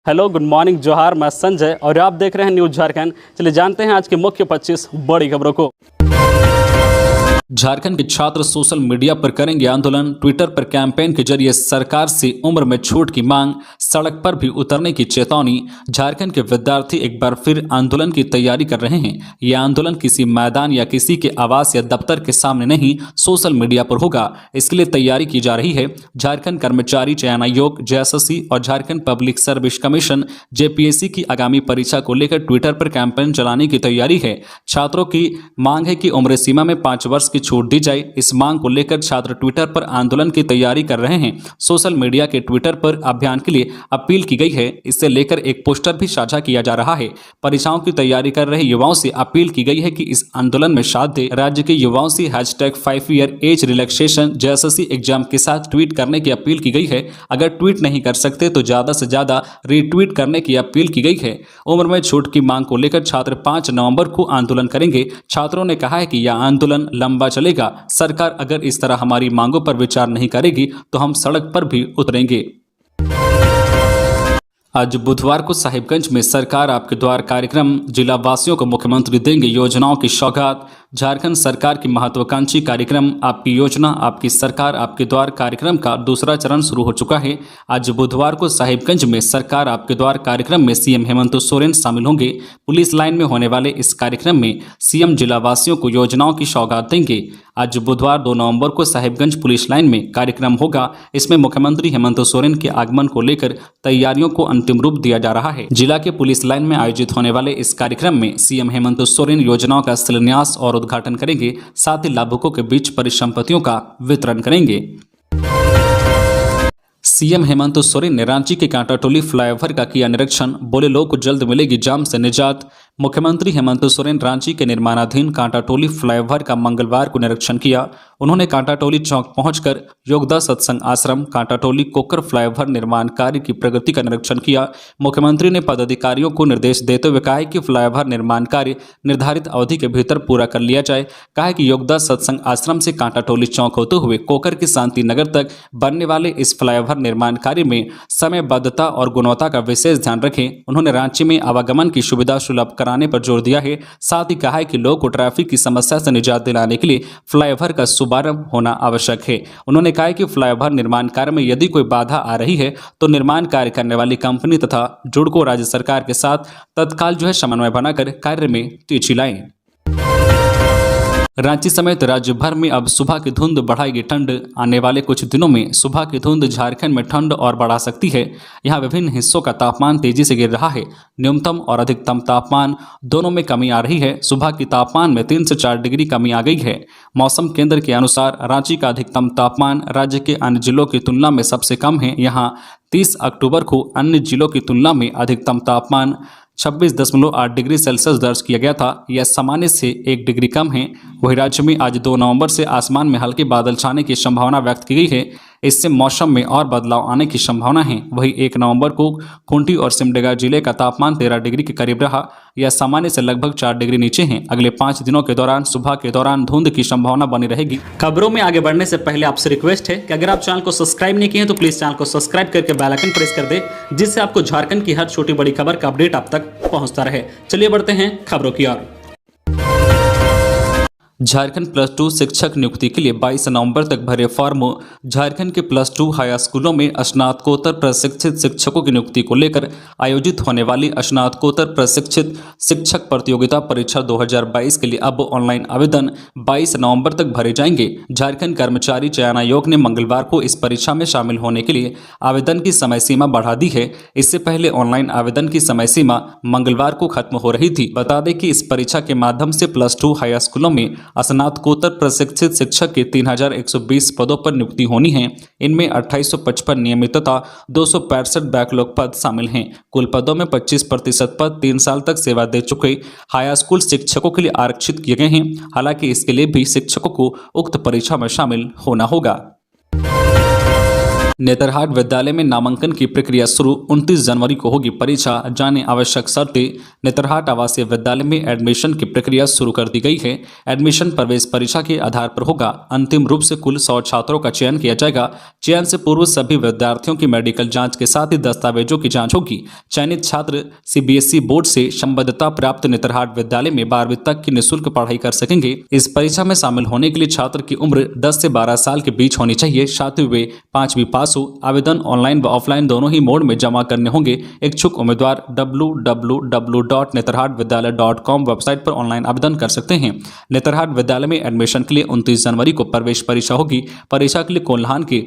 Hello, good morning, जोहार। मैं संजय और आप देख रहे हैं न्यूज़ झारखंड। चलिए जानते हैं आज की मुख्य 25 बड़ी खबरों को। झारखंड के छात्र सोशल मीडिया पर करेंगे आंदोलन। ट्विटर पर कैंपेन के जरिए सरकार से उम्र में छूट की मांग, सड़क पर भी उतरने की चेतावनी। झारखंड के विद्यार्थी एक बार फिर आंदोलन की तैयारी कर रहे हैं। यह आंदोलन किसी मैदान या किसी के आवास या दफ्तर के सामने नहीं, सोशल मीडिया पर होगा। इसके लिए तैयारी की जा रही है। झारखंड कर्मचारी चयन आयोग जेएसएससी और Jharkhand public service commission JPSC की आगामी परीक्षा को लेकर ट्विटर पर कैंपेन चलाने की तैयारी है। छात्रों की मांग है कि उम्र सीमा में 5 वर्ष की छूट दी जाए। इस मांग को लेकर छात्र ट्विटर पर आंदोलन की तैयारी कर रहे हैं। सोशल मीडिया के ट्विटर पर अभियान के लिए अपील की गई है। इससे लेकर एक पोस्टर भी साझा किया जा रहा है। परीक्षाओं की तैयारी कर रहे युवाओं से अपील की गई है कि इस आंदोलन में साथ दें। राज्य के युवाओं से #5 year age relaxation JSSC exam के साथ ट्वीट करने की अपील की गई है। अगर ट्वीट नहीं कर सकते तो ज्यादा से ज्यादा रीट्वीट करने की अपील की गई है। उम्र में छूट की मांग को लेकर छात्र 5 नवंबर को आंदोलन करेंगे। छात्रों ने कहा है कि यह आंदोलन लंबा चलेगा। सरकार अगर इस तरह हमारी मांगों पर विचार नहीं करेगी तो हम सड़क पर भी उतरेंगे। आज बुधवार को साहिबगंज में सरकार आपके द्वार कार्यक्रम, जिला वासियों को मुख्यमंत्री देंगे योजनाओं की सौगात। झारखंड सरकार की महत्वाकांक्षी कार्यक्रम आपकी योजना आपकी सरकार आपके द्वार कार्यक्रम का दूसरा चरण शुरू हो चुका है। आज बुधवार को साहिबगंज में सरकार आपके द्वार कार्यक्रम में सीएम हेमंत सोरेन शामिल होंगे। पुलिस लाइन में होने वाले इस कार्यक्रम में सीएम जिला वासियों को योजनाओं की सौगात देंगे। आज बुधवार 2 नवंबर को साहिबगंज पुलिस लाइन में कार्यक्रम होगा। इसमें मुख्यमंत्री हेमंत सोरेन के आगमन को लेकर तैयारियों को अंतिम रूप दिया जा रहा है। जिला के पुलिस लाइन में आयोजित होने वाले इस कार्यक्रम में सीएम हेमंत सोरेन योजनाओं का शिलान्यास और उद्घाटन करेंगे। साथ ही लाभुकों के बीच परिसंपत्तियों का वितरण करेंगे। सीएम हेमंत सोरेन ने रांची के कांटाटोली फ्लाईओवर का किया निरीक्षण। बोले लोग को जल्द मिलेगी जाम से निजात। मुख्यमंत्री हेमंत सोरेन रांची के निर्माणाधीन कांटाटोली फ्लाईओवर का मंगलवार को निरीक्षण किया। उन्होंने कांटाटोली चौक पहुंचकर योगदा सत्संग आश्रम, कांटाटोली कोकर फ्लाईओवर निर्माण कार्य की प्रगति का निरीक्षण किया। मुख्यमंत्री ने पदाधिकारियों को निर्देश देते हुए कहा कि फ्लाईओवर निर्माण कार्य निर्धारित अवधि के भीतर पूरा कर लिया जाए। कहा कि योगदा सत्संग आश्रम से कांटाटोली चौक होते हुए कोकर की शांति नगर तक बनने वाले इस फ्लाईओवर निर्माण कार्य में समयबद्धता और गुणवत्ता का विशेष ध्यान रखें। उन्होंने रांची में आवागमन की सुविधा सुलभ कराने पर जोर दिया है। साथ ही कहा है कि लोगों को ट्रैफिक की समस्या से निजात दिलाने के लिए फ्लाईओवर का शुभारंभ होना आवश्यक है। उन्होंने कहा कि फ्लाईओवर निर्माण कार्य में यदि कोई बाधा आ रही है तो निर्माण कार्य करने वाली कंपनी तथा जुड़को राज्य सरकार के साथ तत्काल समन्वय बनाकर कार्य में तेजी लाएं। रांची समेत राज्य भर में अब सुबह की धुंध बढ़ाएगी ठंड। आने वाले कुछ दिनों में सुबह की धुंध झारखंड में ठंड और बढ़ा सकती है। यहाँ विभिन्न हिस्सों का तापमान तेजी से गिर रहा है। न्यूनतम और अधिकतम तापमान दोनों में कमी आ रही है। सुबह की तापमान में 3 से 4 डिग्री कमी आ गई है। मौसम केंद्र के अनुसार रांची का अधिकतम तापमान राज्य के अन्य जिलों की तुलना में सबसे कम है। यहाँ 30 अक्टूबर को अन्य जिलों की तुलना में अधिकतम तापमान 26.8 डिग्री सेल्सियस दर्ज किया गया था। यह सामान्य से 1 डिग्री कम है। वहीं राज्य में आज 2 नवंबर से आसमान में हल्के बादल छाने की संभावना व्यक्त की गई है। इससे मौसम में और बदलाव आने की संभावना है। वहीं 1 नवंबर को खूंटी और सिमडेगा जिले का तापमान 13 डिग्री के करीब रहा। यह सामान्य से लगभग 4 डिग्री नीचे है। अगले 5 दिनों के दौरान सुबह के दौरान धुंध की संभावना बनी रहेगी। खबरों में आगे बढ़ने से पहले आपसे रिक्वेस्ट है कि अगर आप चैनल को सब्सक्राइब नहीं किए हैं तो प्लीज चैनल को सब्सक्राइब करके बेल आइकन प्रेस कर दे, जिससे आपको झारखंड की हर छोटी बड़ी खबर का अपडेट आप तक पहुंचता रहे। चलिए बढ़ते हैं खबरों की ओर। झारखंड +2 शिक्षक नियुक्ति के लिए 22 नवंबर तक भरे फॉर्म। झारखंड के +2 हाई स्कूलों में स्नातकोत्तर प्रशिक्षित शिक्षकों की नियुक्ति को लेकर आयोजित होने वाली स्नातकोत्तर प्रशिक्षित शिक्षक प्रतियोगिता परीक्षा 2022 के लिए अब ऑनलाइन आवेदन 22 नवंबर तक भरे जाएंगे। झारखंड कर्मचारी चयन आयोग ने मंगलवार को इस परीक्षा में शामिल होने के लिए आवेदन की समय सीमा बढ़ा दी है। इससे पहले ऑनलाइन आवेदन की समय सीमा मंगलवार को खत्म हो रही थी। बता दें कि इस परीक्षा के माध्यम से +2 हाई स्कूलों में स्नातकोत्तर प्रशिक्षित शिक्षक के 3120 पदों पर नियुक्ति होनी है। इनमें 2855 नियमित तथा 265 बैकलॉग पद शामिल हैं। कुल पदों में 25% पद 3 साल तक सेवा दे चुके हाई स्कूल शिक्षकों के लिए आरक्षित किए गए हैं। हालांकि इसके लिए भी शिक्षकों को उक्त परीक्षा में शामिल होना होगा। नेतरहाट विद्यालय में नामांकन की प्रक्रिया शुरू, 29 जनवरी को होगी परीक्षा, जाने आवश्यक शर्तें। नेतरहाट आवासीय विद्यालय में एडमिशन की प्रक्रिया शुरू कर दी गई है। एडमिशन प्रवेश परीक्षा के आधार पर होगा। अंतिम रूप से कुल 100 छात्रों का चयन किया जाएगा। चयन से पूर्व सभी विद्यार्थियों की मेडिकल जांच के साथ ही दस्तावेजों की जांच होगी। चयनित छात्र CBSE बोर्ड से संबद्धता प्राप्त नेतरहाट विद्यालय में 12वीं तक की निःशुल्क पढ़ाई कर सकेंगे। इस परीक्षा में शामिल होने के लिए छात्र की उम्र 10 से 12 साल के बीच होनी चाहिए। साथ ही वे 5वीं पास हो। आवेदन ऑनलाइन व ऑफलाइन दोनों ही मोड में जमा करने होंगे। इच्छुक उम्मीदवार www.netarhatvidyalaya.com वेबसाइट पर ऑनलाइन आवेदन कर सकते हैं। नेतरहाट विद्यालय में एडमिशन के लिए 29 जनवरी को प्रवेश परीक्षा होगी। परीक्षा के लिए कोल्हान के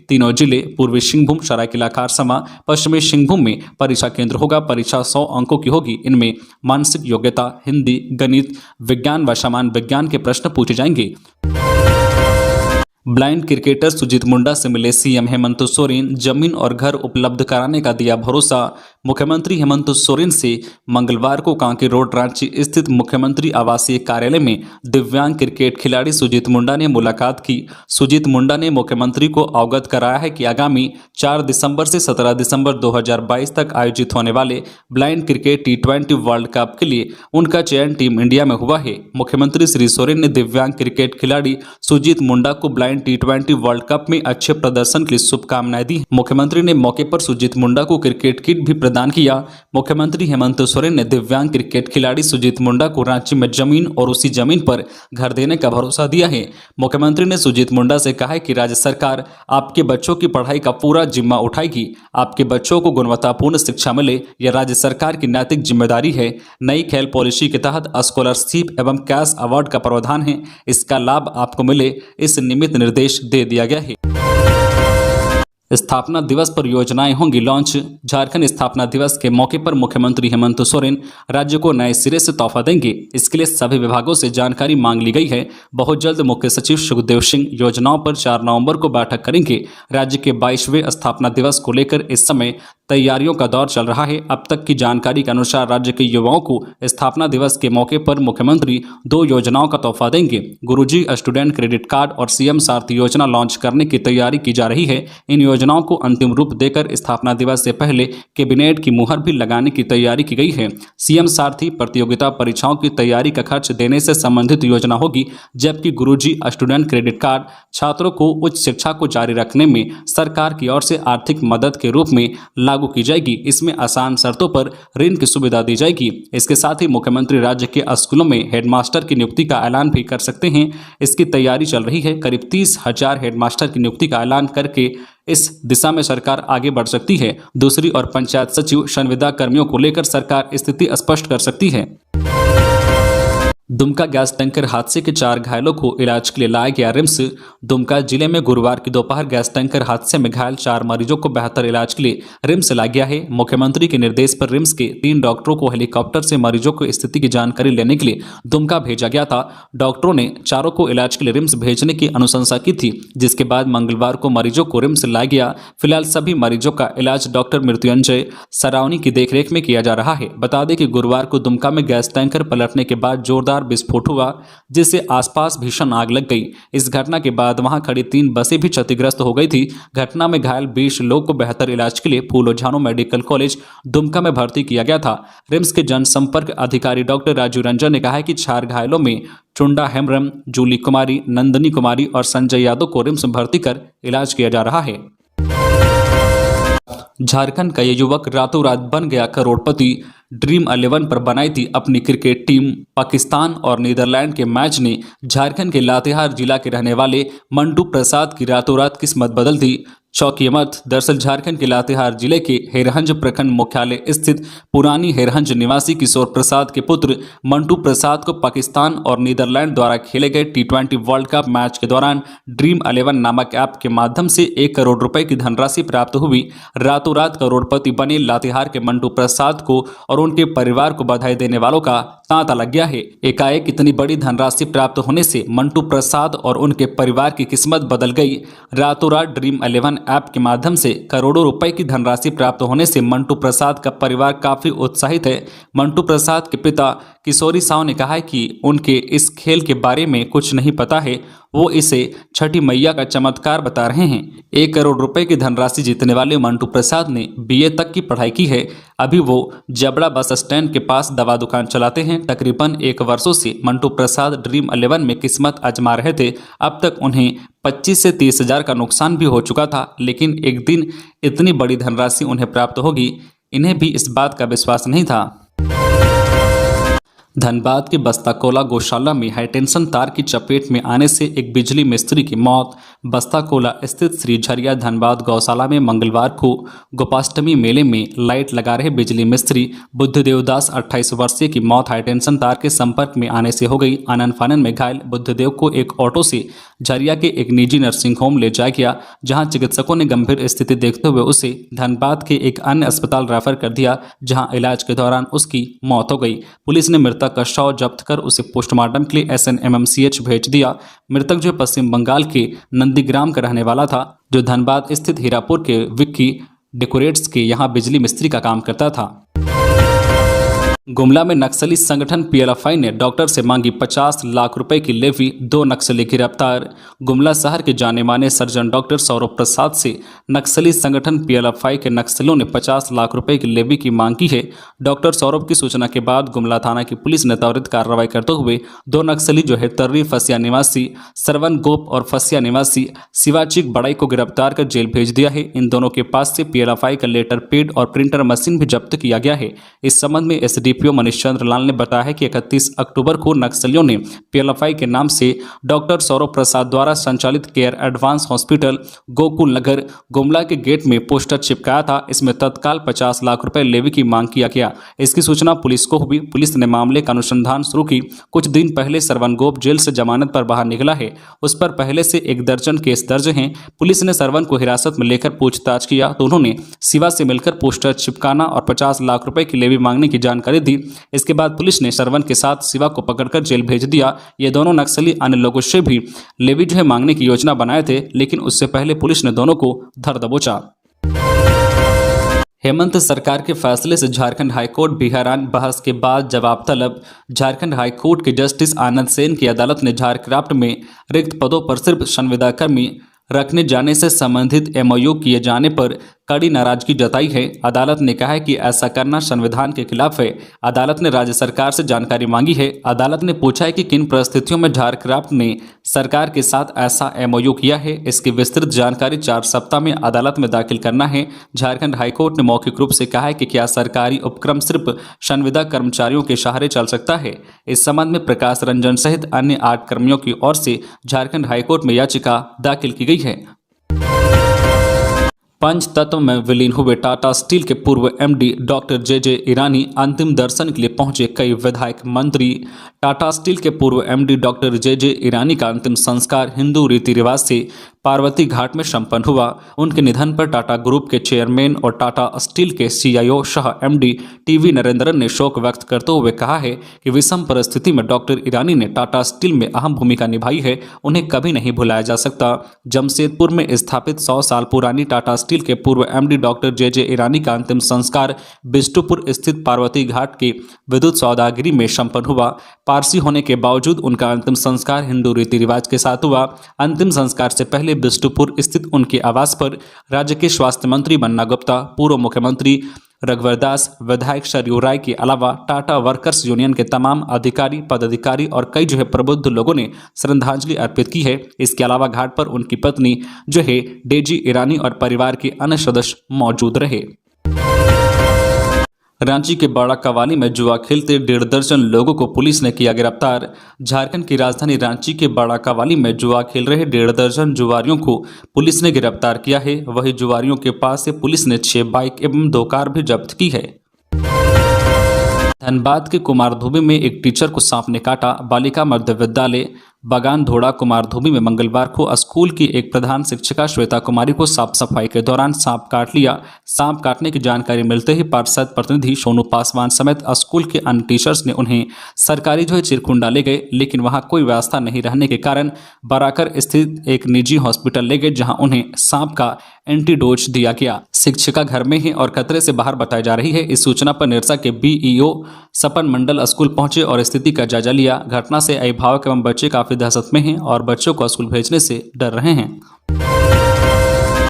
तीनों जिले पूर्वी सिंहभूम, सरायकेला खारसावां, पश्चिमी सिंहभूम में परीक्षा केंद्र होगा। परीक्षा 100 अंकों की होगी। इनमें मानसिक योग्यता, हिंदी, गणित, विज्ञान व सामान्य विज्ञान के प्रश्न पूछे जाएंगे। ब्लाइंड क्रिकेटर सुजीत मुंडा से मिले CM हेमंत सोरेन, जमीन और घर उपलब्ध कराने का दिया भरोसा। मुख्यमंत्री हेमंत सोरेन से मंगलवार को कांके रोड रांची स्थित मुख्यमंत्री आवासीय कार्यालय में दिव्यांग क्रिकेट खिलाड़ी सुजीत मुंडा ने मुलाकात की। सुजीत मुंडा ने मुख्यमंत्री को अवगत कराया है कि आगामी 4 दिसंबर से 17 दिसंबर 2022 तक आयोजित होने वाले blind cricket T20 world cup के लिए उनका चयन टीम इंडिया में हुआ है। मुख्यमंत्री श्री सोरेन ने दिव्यांग क्रिकेट खिलाड़ी सुजीत मुंडा को ब्लाइंड T20 वर्ल्ड कप में अच्छे प्रदर्शन के लिए शुभकामनाएं दी। मुख्यमंत्री ने मौके पर सुजीत मुंडा को क्रिकेट किट भी प्रदान किया। मुख्यमंत्री हेमंत सोरेन ने दिव्यांग क्रिकेट खिलाड़ी सुजीत मुंडा को रांची में जमीन और उसी जमीन पर घर देने का भरोसा दिया है। मुख्यमंत्री ने सुजीत मुंडा से कहा है कि राज्य सरकार आपके बच्चों की पढ़ाई का पूरा जिम्मा उठाएगी। आपके बच्चों को गुणवत्तापूर्ण शिक्षा मिले, यह राज्य सरकार की नैतिक जिम्मेदारी है। नई खेल पॉलिसी के तहत स्कॉलरशिप एवं कैश अवार्ड का प्रावधान है। इसका लाभ आपको मिले, इस निमित्त निर्देश दे दिया गया है। स्थापना दिवस पर योजनाएं होंगी लॉन्च। झारखंड स्थापना दिवस के मौके पर मुख्यमंत्री हेमंत सोरेन राज्य को नए सिरे से तोहफा देंगे। इसके लिए सभी विभागों से जानकारी मांग ली गई है। बहुत जल्द मुख्य सचिव सुखदेव सिंह योजनाओं पर 4 नवंबर को बैठक करेंगे। राज्य के 22वें स्थापना दिवस को लेकर इस समय तैयारियों का दौर चल रहा है। अब तक की जानकारी के अनुसार राज्य के युवाओं को स्थापना दिवस के मौके पर मुख्यमंत्री 2 योजनाओं का तोहफा देंगे। गुरुजी स्टूडेंट क्रेडिट कार्ड और CM सारथी योजना लॉन्च करने की तैयारी की जा रही है। इन योजनाओं को अंतिम रूप देकर स्थापना दिवस से पहले कैबिनेट की मुहर भी लगाने की तैयारी की गई है। CM सारथी प्रतियोगिता परीक्षाओं की तैयारी का खर्च देने से संबंधित योजना होगी, जबकि गुरुजी स्टूडेंट क्रेडिट कार्ड छात्रों को उच्च शिक्षा को जारी रखने में सरकार की ओर से आर्थिक मदद के रूप में लागू की जाएगी। इसमें आसान शर्तों पर ऋण की सुविधा दी जाएगी। इसके साथ ही मुख्यमंत्री राज्य के स्कूलों में हेडमास्टर की नियुक्ति का ऐलान भी कर सकते हैं। इसकी तैयारी चल रही है। करीब 30,000 हेडमास्टर की नियुक्ति का ऐलान करके इस दिशा में सरकार आगे बढ़ सकती है। दूसरी ओर पंचायत सचिव संविदा कर्मियों को लेकर सरकार स्थिति स्पष्ट कर सकती है। दुमका गैस टैंकर हादसे के 4 घायलों को इलाज के लिए लाया गया रिम्स। दुमका जिले में गुरुवार की दोपहर गैस टैंकर हादसे में घायल 4 मरीजों को बेहतर इलाज के लिए रिम्स लाया गया है। मुख्यमंत्री के निर्देश पर रिम्स के 3 डॉक्टरों को हेलीकॉप्टर से मरीजों को स्थिति की जानकारी लेने के लिए दुमका भेजा गया था। डॉक्टरों ने चारों को इलाज के लिए रिम्स भेजने की अनुशंसा की थी, जिसके बाद मंगलवार को मरीजों को रिम्स लाया गया। फिलहाल सभी मरीजों का इलाज डॉक्टर मृत्युंजय सरावनी की देखरेख में किया जा रहा है। बता दें कि गुरुवार को दुमका में गैस टैंकर पलटने के बाद जोरदार विस्फोट हुआ, जिससे आसपास भीषण आग लग गई। इस घटना के बाद वहां खड़ी 3 बसें भी क्षतिग्रस्त हो गई थी। घटना में घायल 20 लोग को बेहतर इलाज के लिए फूलो झानो मेडिकल कॉलेज दुमका में भर्ती किया गया था। रिम्स के जनसंपर्क अधिकारी डॉक्टर राजू रंजन ने कहा है कि 4 घायलों में चुंडा हेमरम, जूली कुमारी, नंदनी कुमारी और संजय यादव को रिम्स में भर्ती कर इलाज किया जा रहा है। झारखंड का ये युवक रातों रात बन गया करोड़पति। ड्रीम 11 पर बनाई थी अपनी क्रिकेट टीम। पाकिस्तान और नीदरलैंड के मैच ने झारखंड के लातेहार जिला के रहने वाले मंटू प्रसाद की रातों रात किस्मत बदल दी। चौकी मत। दरअसल झारखंड के लातेहार जिले के हेरहंज प्रखंड मुख्यालय स्थित पुरानी हेरहंज निवासी किशोर प्रसाद के पुत्र मंटू प्रसाद को पाकिस्तान और नीदरलैंड द्वारा खेले गए T20 वर्ल्ड कप मैच के दौरान ड्रीम 11 नामक ऐप के माध्यम से 1 करोड़ रुपए की धनराशि प्राप्त हुई। रातों रात करोड़पति बने लातेहार के मंटू प्रसाद को और उनके परिवार को बधाई देने वालों का तांता लग गया है। एकाएक इतनी बड़ी धनराशि प्राप्त होने से मंटू प्रसाद और उनके परिवार की किस्मत बदल गई। रातों रात ड्रीम 11 ऐप के माध्यम से करोड़ों रुपए की धनराशि प्राप्त होने से मंटू प्रसाद का परिवार काफी उत्साहित है। मंटू प्रसाद के पिता किशोरी साव ने कहा है कि उनके इस खेल के बारे में कुछ नहीं पता है। वो इसे छठी मैया का चमत्कार बता रहे हैं। 1 करोड़ रुपए की धनराशि जीतने वाले मंटू प्रसाद ने BA तक की पढ़ाई की है। अभी वो जबड़ा बस स्टैंड के पास दवा दुकान चलाते हैं। तकरीबन 1 वर्षों से मंटू प्रसाद ड्रीम 11 में किस्मत आजमा रहे थे। अब तक उन्हें 25 से 30 हजार का नुकसान भी हो चुका था, लेकिन एक दिन इतनी बड़ी धनराशि उन्हें प्राप्त होगी, इन्हें भी इस बात का विश्वास नहीं था। धनबाद के बस्ताकोला गौशाला में हाईटेंशन तार की चपेट में आने से एक बिजली मिस्त्री की मौत। बस्ताकोला स्थित श्री झरिया धनबाद गौशाला में मंगलवार को गोपाष्टमी मेले में लाइट लगा रहे बिजली मिस्त्री बुद्धदेव दास 28 वर्षीय की मौत हाईटेंशन तार के संपर्क में आने से हो गई। आनन फानन में घायल बुद्धदेव को एक ऑटो से झरिया के एक निजी नर्सिंग होम ले जाया गया, जहां चिकित्सकों ने गंभीर स्थिति देखते हुए उसे धनबाद के एक अन्य अस्पताल रेफर कर दिया, जहां इलाज के दौरान उसकी मौत हो गई। पुलिस ने मृतक का शव जब्त कर उसे पोस्टमार्टम के लिए SNMMCH भेज दिया। मृतक जो पश्चिम बंगाल के नंदीग्राम का रहने वाला था, जो धनबाद स्थित हीरापुर के विक्की डेकोरेट्स के यहाँ बिजली मिस्त्री का काम करता था। गुमला में नक्सली संगठन PLFI ने डॉक्टर से मांगी 50 लाख रुपए की लेवी, 2 नक्सली गिरफ्तार। गुमला शहर के जाने माने सर्जन डॉक्टर सौरभ प्रसाद से नक्सली संगठन PLFI के नक्सलियों ने 50 लाख रुपए की लेवी की मांग की है। डॉक्टर सौरभ की सूचना के बाद गुमला थाना की पुलिस ने त्वरित कार्रवाई करते हुए 2 नक्सली जो है तर्री फसिया निवासी सरवन गोप और फसिया निवासी शिवाचिक बड़ाई को गिरफ्तार कर जेल भेज दिया है। इन दोनों के पास से PLFI का लेटर पेड और प्रिंटर मशीन भी जब्त किया गया है। इस संबंध में SDPO मनीष चंद्र लाल ने बताया है कि 31 अक्टूबर को नक्सलियों ने PLFI के नाम से डॉक्टर सौरभ प्रसाद द्वारा संचालित केयर एडवांस हॉस्पिटल गोकुल नगर गुमला के गेट में पोस्टर चिपकाया था। इसमें तत्काल 50 लाख रुपए लेवी की मांग किया गया। इसकी सूचना पुलिस को हुई। पुलिस ने मामले का अनुसंधान शुरू की। कुछ दिन पहले सरवन गोप जेल से जमानत पर बाहर निकला है। उस पर पहले से 1 दर्जन केस दर्ज हैं। पुलिस ने सरवन को हिरासत में लेकर पूछताछ किया तो उन्होंने शिवा से मिलकर पोस्टर चिपकाना और 50 लाख रुपए की लेवी मांगने की जानकारी दी। इसके बाद पुलिस ने सरवन के साथ शिवा को पकड़कर जेल भेज दिया। ये दोनों नक्सली अन्य लोगों से भी लेवी जो है मांगने की योजना बनाए थे, लेकिन उससे पहले पुलिस ने दोनों को धर दबोचा। हेमंत सरकार के फैसले से झारखंड हाईकोर्ट भी हैरान। बहस के बाद जवाब तलब। झारखंड हाईकोर्ट के जस्टिस आनंद सेन की अदालत ने झारक्राफ्ट में रिक्त पदों पर सिर्फ संविदाकर्मी रखने जाने से संबंधित MOU किए जाने पर कड़ी नाराजगी जताई है। अदालत ने कहा है कि ऐसा करना संविधान के खिलाफ है। अदालत ने राज्य सरकार से जानकारी मांगी है। अदालत ने पूछा है कि किन परिस्थितियों में झारक्राफ्ट ने सरकार के साथ ऐसा MOU किया है। इसकी विस्तृत जानकारी 4 सप्ताह में अदालत में दाखिल करना है। झारखंड हाईकोर्ट ने मौखिक रूप से कहा है कि क्या सरकारी उपक्रम सिर्फ संविदा कर्मचारियों के सहारे चल सकता है। इस संबंध में प्रकाश रंजन सहित अन्य 8 कर्मियों की ओर से झारखंड हाईकोर्ट में याचिका दाखिल की गई है। पंचतत्व में विलीन हुए टाटा स्टील के पूर्व MD डॉक्टर JJ ईरानी अंतिम दर्शन के लिए पहुंचे कई विधायक मंत्री। टाटा स्टील के पूर्व MD डॉक्टर JJ ईरानी का अंतिम संस्कार हिंदू रीति रिवाज से पार्वती घाट में संपन्न हुआ। उनके निधन पर टाटा ग्रुप के चेयरमैन और टाटा स्टील के CIO Shah MD TV Narendran ने शोक व्यक्त करते हुए कहा है कि विषम परिस्थिति में डॉक्टर ईरानी ने टाटा स्टील में अहम भूमिका निभाई है, उन्हें कभी नहीं भुलाया जा सकता। जमशेदपुर में स्थापित 100 साल पुरानी टाटा स्टील के पूर्व MD डॉक्टर JJ ईरानी का अंतिम संस्कार बिष्टुपुर स्थित पार्वती घाट के विद्युत सौदागिरी में संपन्न हुआ। पारसी होने के बावजूद उनका अंतिम संस्कार हिंदू रीति रिवाज के साथ हुआ। अंतिम संस्कार से पहले बिष्टुपुर स्थित उनके आवास पर राज्य के स्वास्थ्य मंत्री बन्ना गुप्ता, पूर्व मुख्यमंत्री रघुवर दास, विधायक सरयू राय के अलावा टाटा वर्कर्स यूनियन के तमाम अधिकारी, पदाधिकारी और कई जो है प्रबुद्ध लोगों ने श्रद्धांजलि अर्पित की है। इसके अलावा घाट पर उनकी पत्नी जो है डेजी ईरानी और परिवार के अन्य सदस्य मौजूद रहे। रांची के बड़ा कवाली में जुआ खेलते 1.5 दर्जन लोगों को पुलिस ने किया गिरफ्तार। झारखंड की राजधानी रांची के बड़ा कवाली में जुआ खेल रहे 1.5 दर्जन जुआरियों को पुलिस ने गिरफ्तार किया है। वहीं जुआरियों के पास से पुलिस ने 6 बाइक एवं 2 कार भी जब्त की है। धनबाद के कुमारधुबी में एक टीचर को सांप ने काटा। बालिका मध्य विद्यालय बगान धोड़ा कुमारधुबी में मंगलवार को स्कूल की एक प्रधान शिक्षिका श्वेता कुमारी को साफ सफाई के दौरान सांप काट लिया। सांप काटने की जानकारी मिलते ही पार्षद प्रतिनिधि सोनू पासवान समेत स्कूल के अन्य टीचर्स ने उन्हें सरकारी जो है चिरकुंडा ले गए, लेकिन वहां कोई व्यवस्था नहीं रहने के कारण बराकर स्थित एक निजी हॉस्पिटल ले गए, जहां उन्हें सांप का एंटीडोज दिया गया। शिक्षिका घर में है और खतरे से बाहर बताई जा रही है। इस सूचना पर निरसा के BEO सपन मंडल स्कूल पहुंचे और स्थिति का जायजा लिया। घटना से अभिभावक एवं बच्चे काफी काफी दहशत में हैं और बच्चों को स्कूल भेजने से डर रहे हैं।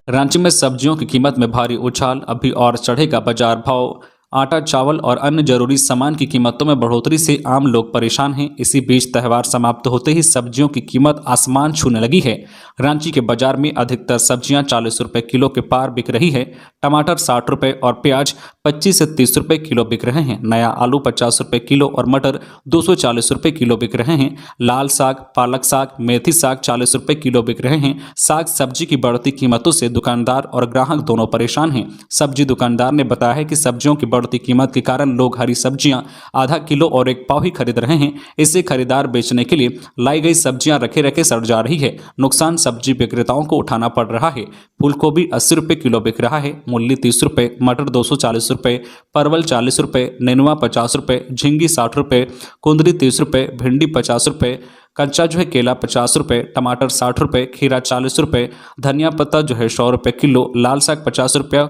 रांची में सब्जियों की कीमत में भारी उछाल, अभी और चढ़ेगा बाजार भाव। आटा, चावल और अन्य जरूरी सामान की कीमतों में बढ़ोतरी से आम लोग परेशान हैं। इसी बीच त्यौहार समाप्त होते ही सब्जियों की कीमत आसमान छूने लगी है। रांची के बाजार में अधिकतर सब्जियां 40 रुपए किलो के पार बिक रही है। टमाटर 60 रुपए और प्याज 25 से 30 रुपए किलो बिक रहे हैं। नया आलू 50 रुपए किलो और मटर 240 रुपए किलो बिक रहे हैं। लाल साग, पालक साग, मेथी साग 40 रुपए किलो बिक रहे हैं। साग सब्जी की बढ़ती कीमतों से दुकानदार और ग्राहक दोनों परेशान हैं। सब्जी दुकानदार ने बताया है कि सब्जियों की बढ़ती कीमत के कारण लोग हरी सब्जियां आधा किलो और 1 पाव ही खरीद रहे हैं। इससे खरीदार बेचने के लिए लाई गई सब्जियां रखे रखे सड़ जा रही है। नुकसान सब्जी विक्रेताओं को उठाना पड़ रहा है। फूलगोभी 80 रुपए किलो बिक रहा है, मूली 30 रुपए, मटर 240 रुपए, परवल 40 रुपए, नेनुआ 50 रुपए, झींगी 60 रुपए, कुंदरी 30 रुपए, भिंडी 50 रुपए, कच्चा केला 50 रुपए, टमाटर 60 रुपए, खीरा 40 रुपए, धनिया पत्ता 100 रुपए किलो, लाल साग 50 रुपया।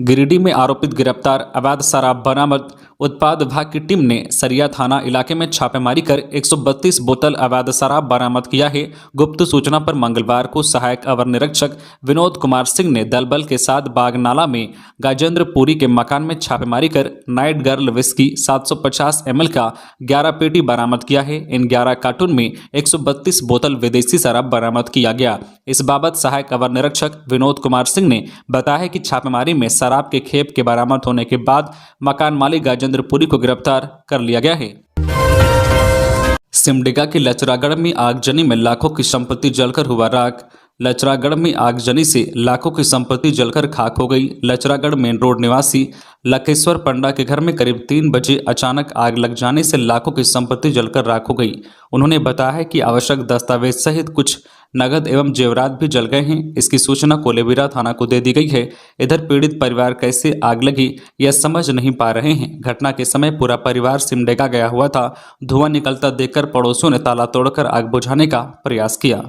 गिरिडीह में आरोपित गिरफ्तार, अवैध शराब बरामद। उत्पाद विभाग की टीम ने सरिया थाना इलाके में छापेमारी कर 132 बोतल अवैध शराब बरामद किया है। गुप्त सूचना पर मंगलवार को सहायक अवर निरीक्षक विनोद कुमार सिंह ने दल बल के साथ बागनाला में गाजेंद्रपुरी के मकान में छापेमारी कर नाइट गर्ल विस्की 750 ml का 11 पेटी बरामद किया है। इन 11 कार्टून में 132 बोतल विदेशी शराब बरामद किया गया। इस बाबत सहायक अवर निरीक्षक विनोद कुमार सिंह ने बताया है कि छापेमारी में शराब के खेप के बरामद होने के बाद मकान मालिक गाजेंद्रपुरी को गिरफ्तार कर लिया गया है। सिमडेगा के लचरागढ़ में आगजनी में लाखों की संपत्ति जलकर हुआ राख। लचरागढ़ में आगजनी से लाखों की संपत्ति जलकर खाक हो गई। लचरागढ़ मेन रोड निवासी लखेश्वर पंडा के घर में करीब 3 बजे अचानक आग लग जाने से लाखों की संपत्ति जलकर राख हो गई। उन्होंने बताया है कि आवश्यक दस्तावेज सहित कुछ नगद एवं जेवरात भी जल गए हैं। इसकी सूचना कोलेबिरा थाना को दे दी गई है। इधर पीड़ित परिवार कैसे आग लगी यह समझ नहीं पा रहे हैं। घटना के समय पूरा परिवार सिमडेगा गया हुआ था। धुआं निकलता देखकर पड़ोसियों ने ताला तोड़कर आग बुझाने का प्रयास किया।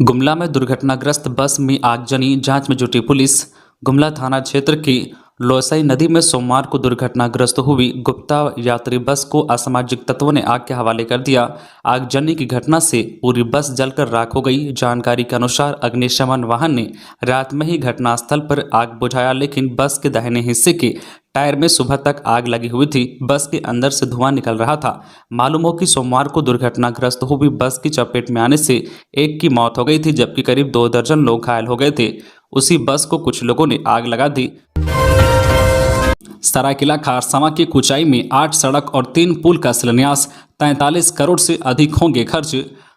गुमला में दुर्घटनाग्रस्त बस में आगजनी, जांच में जुटी पुलिस। गुमला थाना क्षेत्र की लोसाई नदी में सोमवार को दुर्घटनाग्रस्त हुई गुप्ता यात्री बस को असामाजिक तत्वों ने आग के हवाले कर दिया। आगजनी की घटना से पूरी बस जलकर राख हो गई। जानकारी के अनुसार अग्निशमन वाहन ने रात में ही घटनास्थल पर आग बुझाया, लेकिन बस के दाहिने हिस्से के टायर में सुबह तक आग लगी हुई थी। बस के अंदर से धुआं निकल रहा था। मालूम हो कि सोमवार को दुर्घटनाग्रस्त हुई बस की चपेट में आने से एक की मौत हो गई थी, जबकि करीब 2 दर्जन लोग घायल हो गए थे। उसी बस को कुछ लोगों ने आग लगा दी। सरायकेला खारसावां की कुचाई में 8 सड़क और 3 पुल का शिलान्यास, 43 करोड़ से अधिक होंगे खर्च।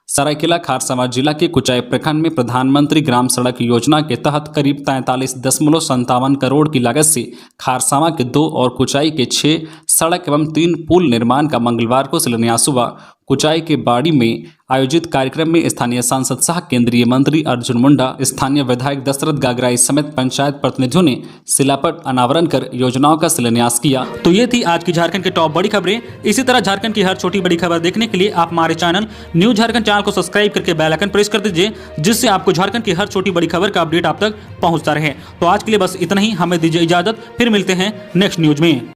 सरायकेला खारसावां जिला के कुचाई प्रखंड में प्रधानमंत्री ग्राम सड़क योजना के तहत करीब 43.57 करोड़ की लागत से खारसावां के 2 और कुचाई के 6 सड़क एवं 3 पुल निर्माण का मंगलवार को शिलान्यास हुआ। कुचाई के बाड़ी में आयोजित कार्यक्रम में स्थानीय सांसद सह केंद्रीय मंत्री अर्जुन मुंडा, स्थानीय विधायक दशरथ गागराई समेत पंचायत प्रतिनिधियों ने शिलापट अनावरण कर योजनाओं का शिलान्यास किया। तो ये थी आज की झारखंड की टॉप बड़ी खबरें। इसी तरह झारखंड की हर छोटी बड़ी खबर देखने के लिए आप हमारे चैनल न्यूज झारखंड चैनल को सब्सक्राइब करके बेल आइकन प्रेस कर दीजिए, जिससे आपको झारखंड की हर छोटी बड़ी खबर का अपडेट आप तक पहुंचता रहे। तो आज के लिए बस इतना ही, हमें दीजिए इजाजत, फिर मिलते हैं नेक्स्ट न्यूज में।